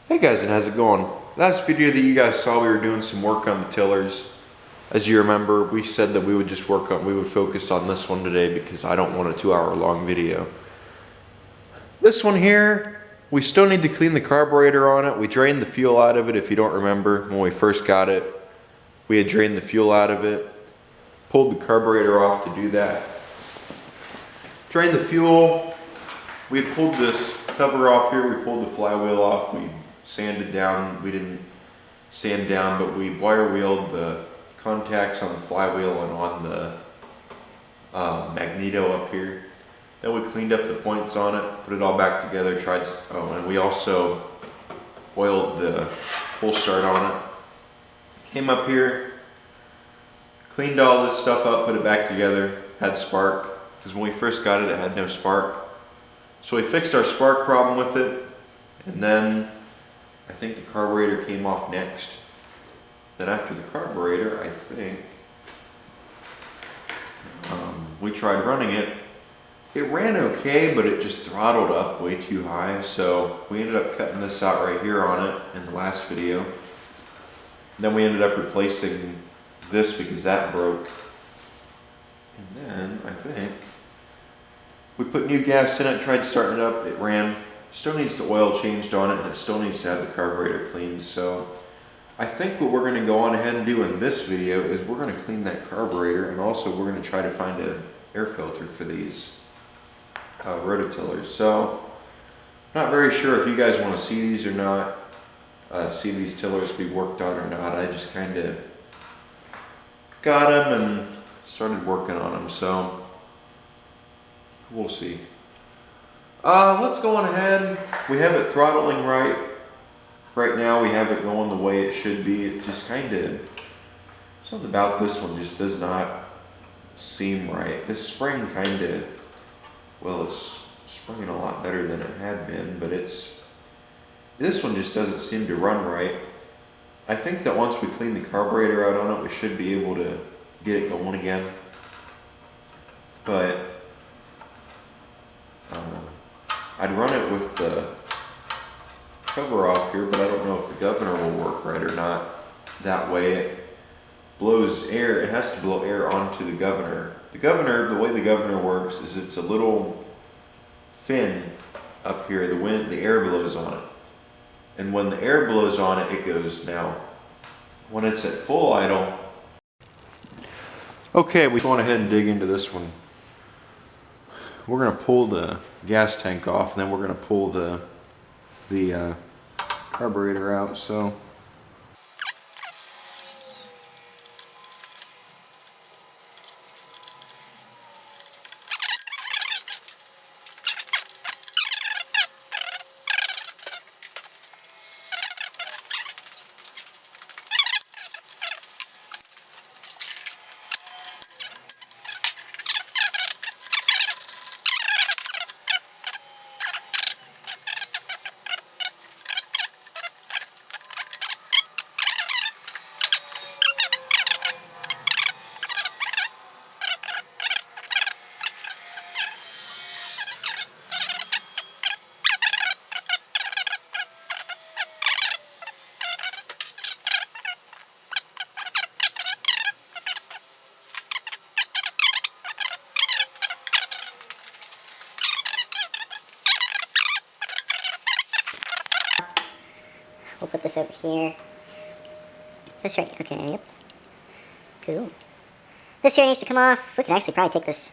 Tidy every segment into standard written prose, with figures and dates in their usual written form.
Hey guys, and how's it going? Last video that you guys saw, we were doing some work on the tillers. As you remember, we said that we would focus on this one today because I don't want a 2-hour long video. This one here, we still need to clean the carburetor on it. We drained the fuel out of it. If you don't remember, when we first got it, we had drained the fuel out of it, pulled the carburetor off to do that. Drained the fuel. We had pulled this cover off here. We pulled the flywheel off. We sanded down. We didn't sand down, but we wire wheeled the contacts on the flywheel and on the magneto up here. Then we cleaned up the points on it, put it all back together, and we also oiled the pull start on it. Came up here, cleaned all this stuff up, put it back together, had spark, because when we first got it, it had no spark. So we fixed our spark problem with it, and then I think the carburetor came off next. Then after the carburetor, I think, we tried running it. It ran okay, but it just throttled up way too high, so we ended up cutting this out right here on it in the last video. Then we ended up replacing this because that broke. And then, I think, we put new gas in it, tried starting it up, it ran. Still needs the oil changed on it, and it still needs to have the carburetor cleaned. So I think what we're going to go on ahead and do in this video is we're going to clean that carburetor, and also we're going to try to find an air filter for these rototillers. So not very sure if you guys want to see these or not, see these tillers be worked on or not. I just kind of got them and started working on them, so we'll see. Let's go on ahead. We have it throttling right now. We have it going the way it should be. It just kind of, something about this one just does not seem right. This spring kind of, well, it's springing a lot better than it had been, but this one just doesn't seem to run right. I think that once we clean the carburetor out on it, we should be able to get it going again. But I'd run it with the cover off here, but I don't know if the governor will work right or not. That way it blows air. It has to blow air onto the governor. The way the governor works is it's a little fin up here. The air blows on it. And when the air blows on it, it goes. Now, when it's at full idle, okay, we go on ahead and dig into this one. We're going to pull the gas tank off, and then we're going to pull the carburetor out. So we'll put this over here. This right, okay, yep. Cool. This here needs to come off. We could actually probably take this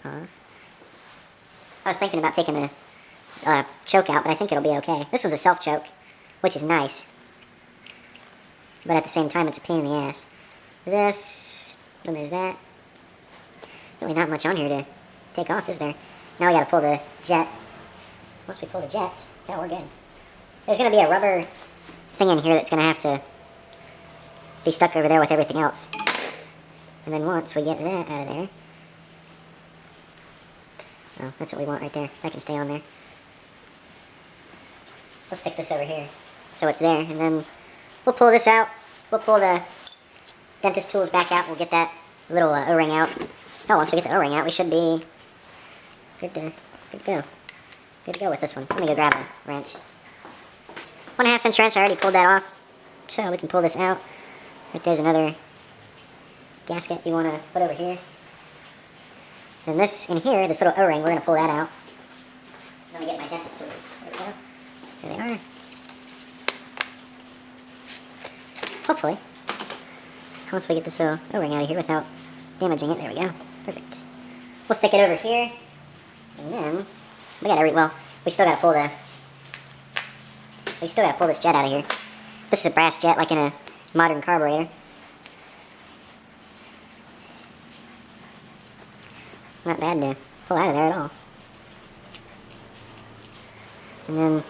off. I was thinking about taking the choke out, but I think it'll be okay. This one's a self-choke, which is nice. But at the same time, it's a pain in the ass. This, then there's that. Really not much on here to take off, is there? Now we gotta pull the jet. Once we pull the jets, yeah, we're good. There's going to be a rubber thing in here that's going to have to be stuck over there with everything else. And then once we get that out of there, oh, that's what we want right there. That can stay on there. We'll stick this over here so it's there, and then we'll pull this out. We'll pull the dentist tools back out. We'll get that little O-ring out. Oh, once we get the O-ring out, we should be good to go. Good to go with this one. Let me go grab a wrench. 1.5 inch wrench. I already pulled that off, so we can pull this out. Right there's another gasket you want to put over here. Then this in here, this little O-ring, we're going to pull that out. Let me get my dentist tools. There we go. There they are. Hopefully, once we get this little O-ring out of here without damaging it, there we go. Perfect. We'll stick it over here, and then we still gotta pull this jet out of here. This is a brass jet, like in a modern carburetor. Not bad to pull out of there at all. And then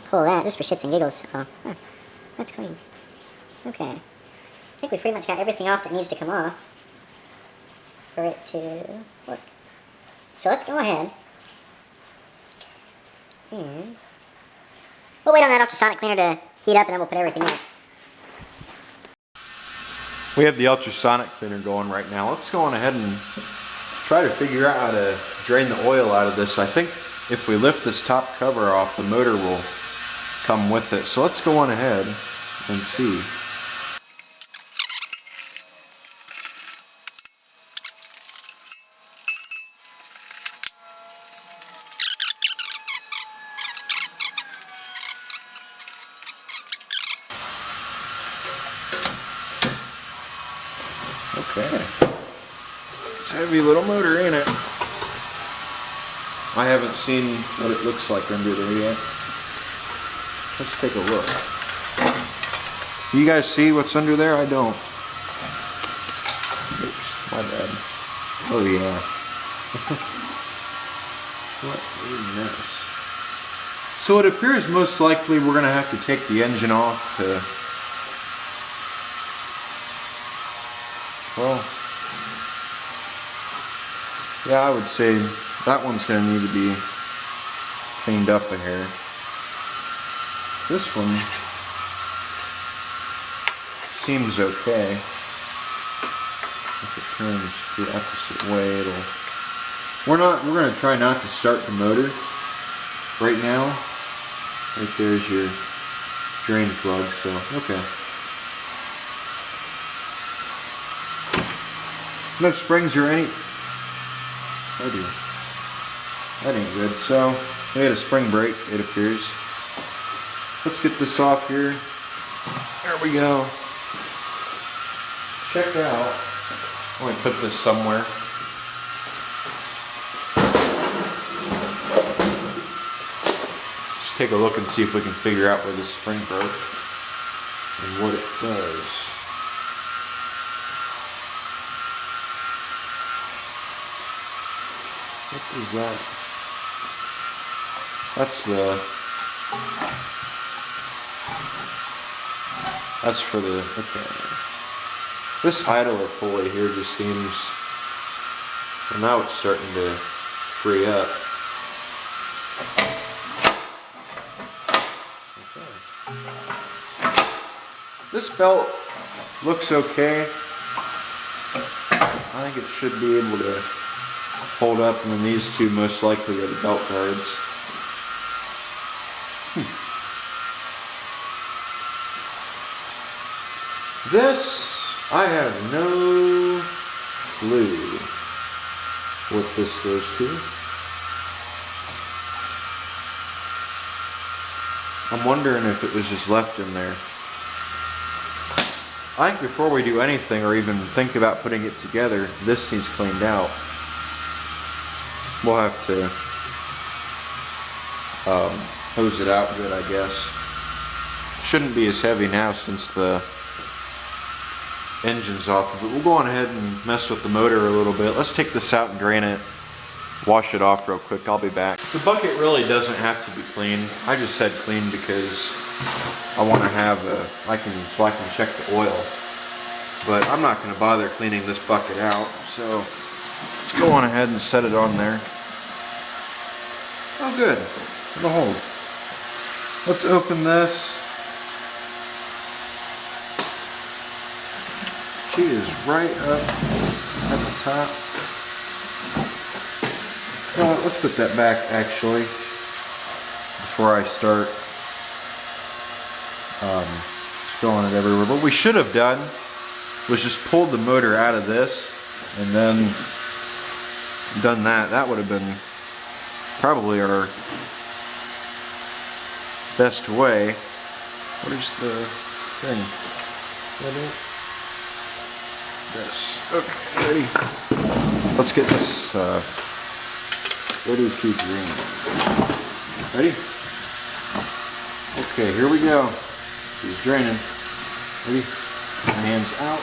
pull that, just for shits and giggles. Oh, that's clean. Okay. I think we pretty much got everything off that needs to come off for it to work. So let's go ahead and we'll wait on that ultrasonic cleaner to heat up, and then we'll put everything in. We have the ultrasonic cleaner going right now. Let's go on ahead and try to figure out how to drain the oil out of this. I think if we lift this top cover off, the motor will come with it. So let's go on ahead and see. Okay, it's a heavy little motor, ain't it? I haven't seen what it looks like under there yet. Let's take a look. You guys see what's under there? I don't. Oops, my bad. Oh yeah. What a mess. So it appears most likely we're going to have to take the engine off to... Well, yeah, I would say that one's going to need to be cleaned up a hair. This one seems okay. If it turns the opposite way, we're going to try not to start the motor right now. Right there's your drain plug, so okay. No springs or any... I do. That ain't good. So, we had a spring break, it appears. Let's get this off here. There we go. Check out. Let me put this somewhere. Just take a look and see if we can figure out where this spring broke and what it does. What is that? That's for the, okay. This idler pulley here just seems, well, now it's starting to free up. Okay. This belt looks okay. I think it should be able to hold up, and then these two most likely are the belt guards. This, I have no clue what this goes to. I'm wondering if it was just left in there. I think before we do anything or even think about putting it together, this needs cleaned out. We'll have to hose it out good, I guess. Shouldn't be as heavy now since the engine's off, but we'll go on ahead and mess with the motor a little bit. Let's take this out and drain it, wash it off real quick. I'll be back. The bucket really doesn't have to be cleaned. I just said clean because I want to have so I can check the oil. But I'm not going to bother cleaning this bucket out, so let's go on ahead and set it on there. Oh good, it'll hold. Let's open this. She is right up at the top. Let's put that back actually before I start spilling it everywhere. What we should have done was just pulled the motor out of this and then done that. That would have been probably our best way. Where's the thing? This. Okay, ready? Let's get this. Where do we keep green? Ready? Okay, here we go. He's draining. Ready? My hands out.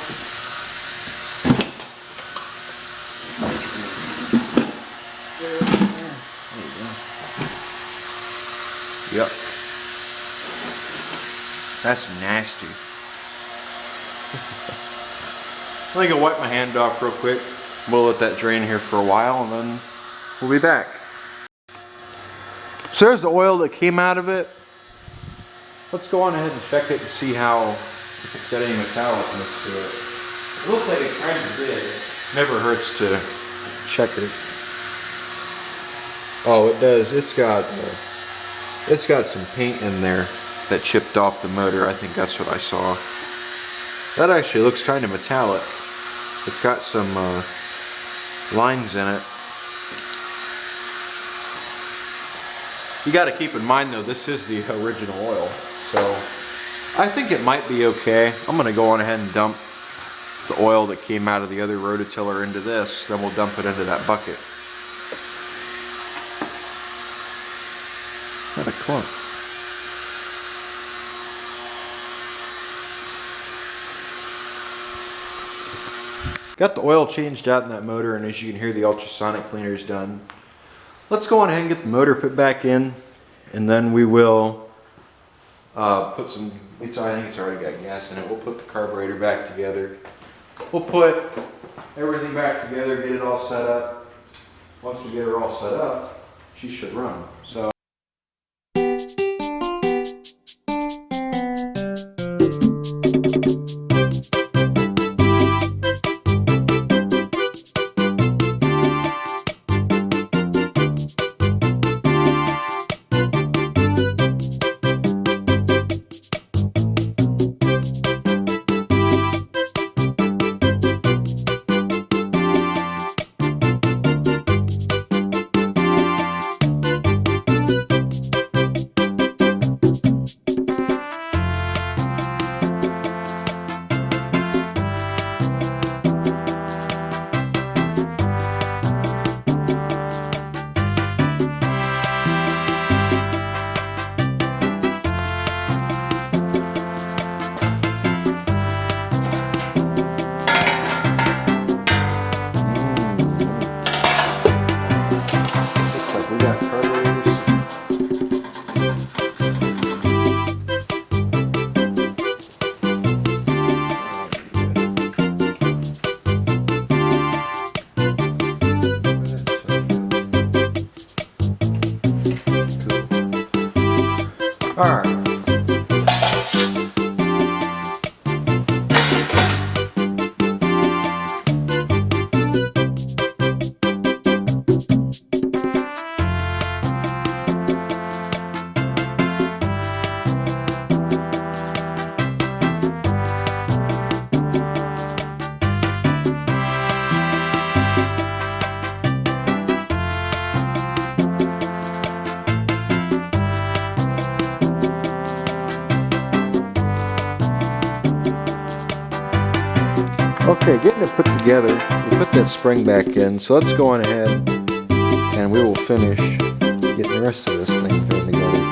There we go. Yep. That's nasty. I think I'll wipe my hand off real quick. We'll let that drain here for a while and then we'll be back. So there's the oil that came out of it. Let's go on ahead and check it and see how, if it's got any metallicness to it. It looks like it kind of did. Never hurts to check it. Oh, it does. It's got some paint in there that chipped off the motor. I think that's what I saw. That actually looks kind of metallic. It's got some lines in it. You got to keep in mind though, this is the original oil, so I think it might be okay. I'm going to go on ahead and dump the oil that came out of the other rototiller into this, then we'll dump it into that bucket. What a clump. Got the oil changed out in that motor, and as you can hear, the ultrasonic cleaner is done. Let's go on ahead and get the motor put back in, and then we will put some, I think it's already got gas in it. We'll put the carburetor back together. We'll put everything back together, get it all set up. Once we get her all set up, she should run. So. Alright. Okay, getting it put together, we put that spring back in, so let's go on ahead and we will finish getting the rest of this thing thrown together.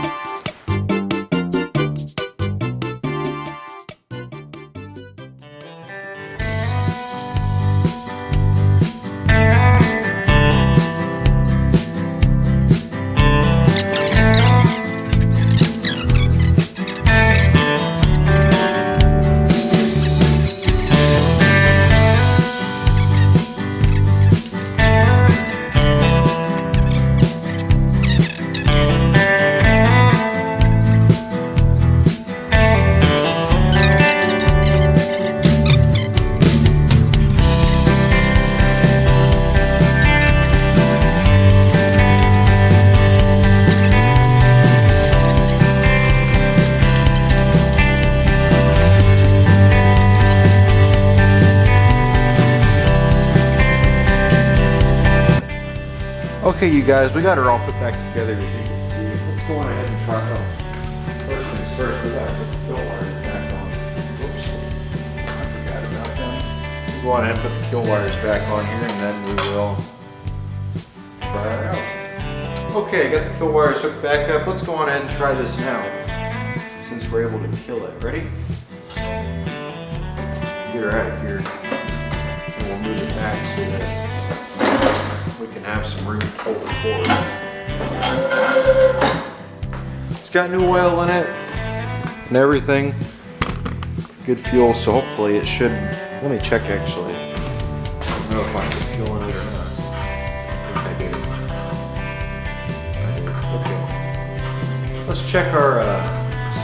Okay, you guys, we got her all put back together as you can see. Let's go on ahead and try it. First things first, we gotta put the kill wires back on. Whoops, I forgot about them. We'll go on ahead and put the kill wires back on here, and then we will try her out. Okay, got the kill wires hooked back up. Let's go on ahead and try this now, since we're able to kill it. Ready? Get her out of here. And we'll move it back so that we can have some room to pull the cord. It's got new oil in it and everything. Good fuel, so hopefully it should. Let me check actually. I don't know if I put fuel in it or not. I think I do. Okay. Let's check our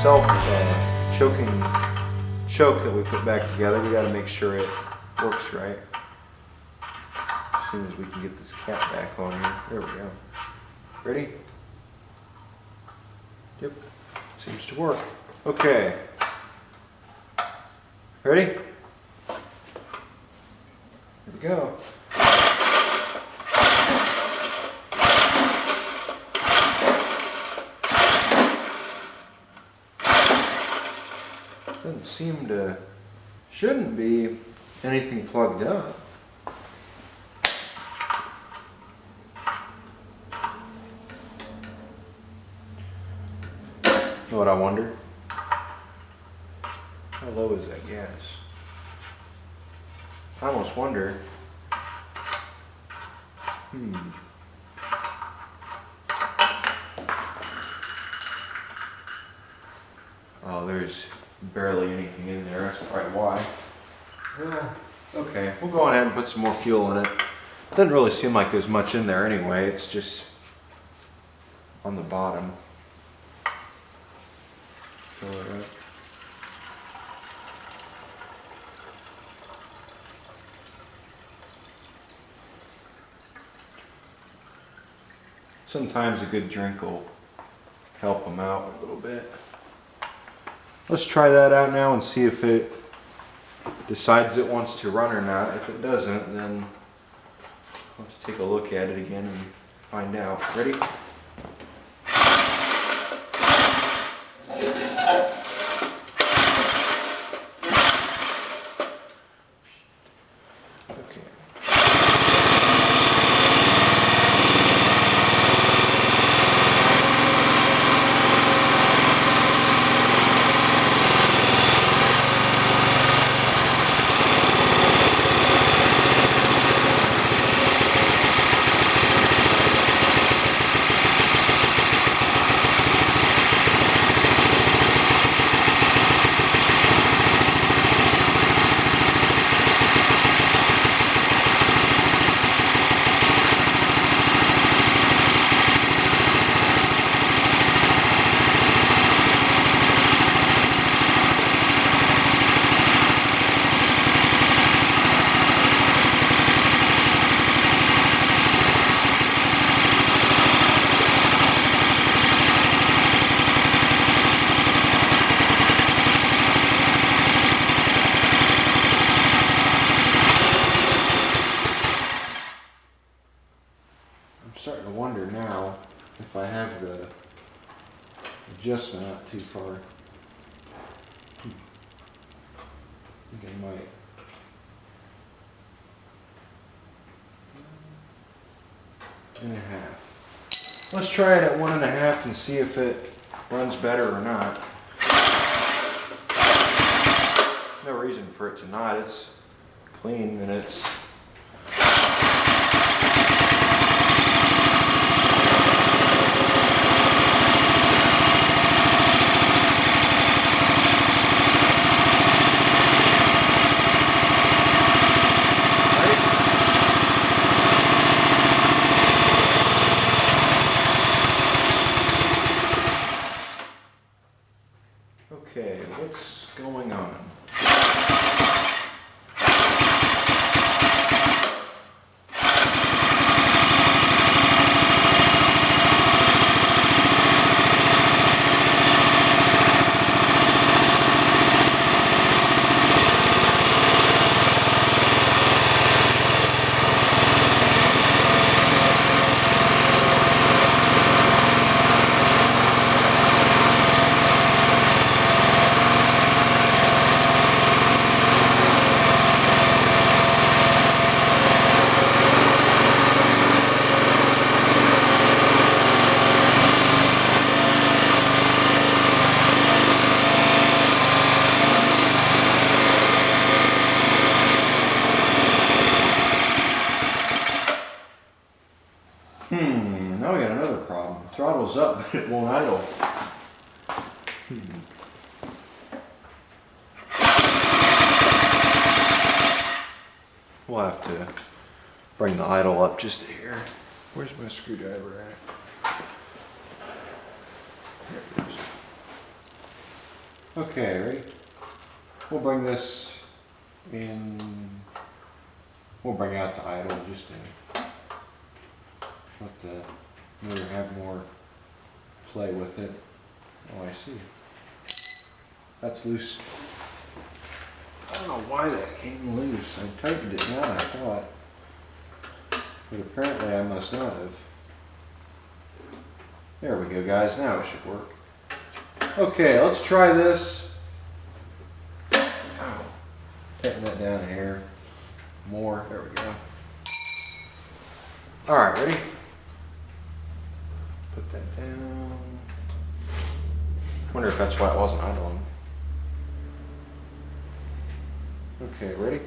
self-choking choke that we put back together. We got to make sure it works right. As soon as we can get this cap back on here. There we go. Ready? Yep. Seems to work. Okay. Ready? Here we go. Doesn't seem to, shouldn't be anything plugged up. You know what I wonder? How low is that gas? I almost wonder. Oh, there's barely anything in there. That's probably why. Okay, we'll go on ahead and put some more fuel in it. Doesn't really seem like there's much in there anyway. It's just on the bottom. Fill it up. Sometimes a good drink will help them out a little bit. Let's try that out now and see if it decides it wants to run or not. If it doesn't, then we'll have to take a look at it again and find out. Ready? Starting to wonder now if I have the adjustment not too far. I think I might. And a half. Let's try it at 1.5 and see if it runs better or not. No reason for it to not. It's clean and it's okay, what's going on? throttles up, but it won't idle. We'll have to bring the idle up just to here. Where's my screwdriver at? There it is. Okay, ready? We'll bring this in. We'll bring out the idle just to let the motor have more play with it. Oh, I see. That's loose. I don't know why that came loose. I tightened it down, I thought. But apparently I must not have. There we go, guys. Now it should work. Okay, let's try this. Ow. Tighten that down here. More. There we go. Alright, ready? Put that down. Wonder if that's why it wasn't idling. Okay, ready?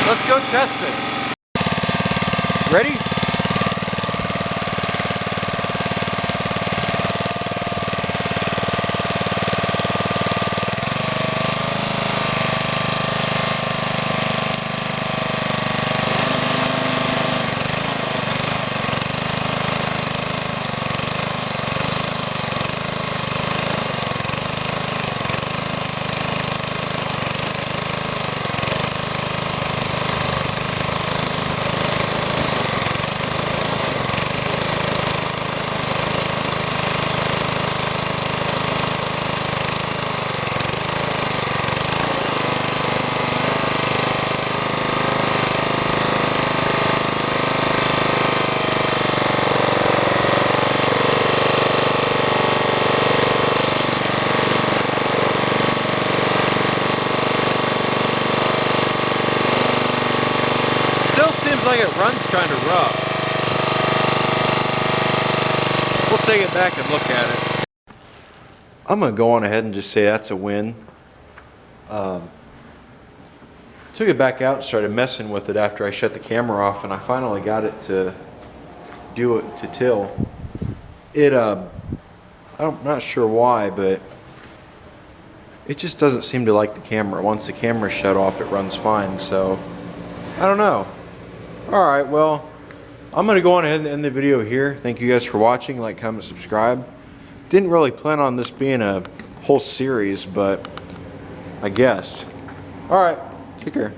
Let's go test it. Ready? Seems like it runs kind of rough. We'll take it back and look at it. I'm going to go on ahead and just say that's a win. Took it back out and started messing with it after I shut the camera off, and I finally got it to do it to till. I'm not sure why, but it just doesn't seem to like the camera. Once the camera's shut off, it runs fine, so I don't know. Alright, well, I'm going to go on ahead and end the video here. Thank you guys for watching. Like, comment, subscribe. Didn't really plan on this being a whole series, but I guess. Alright, take care.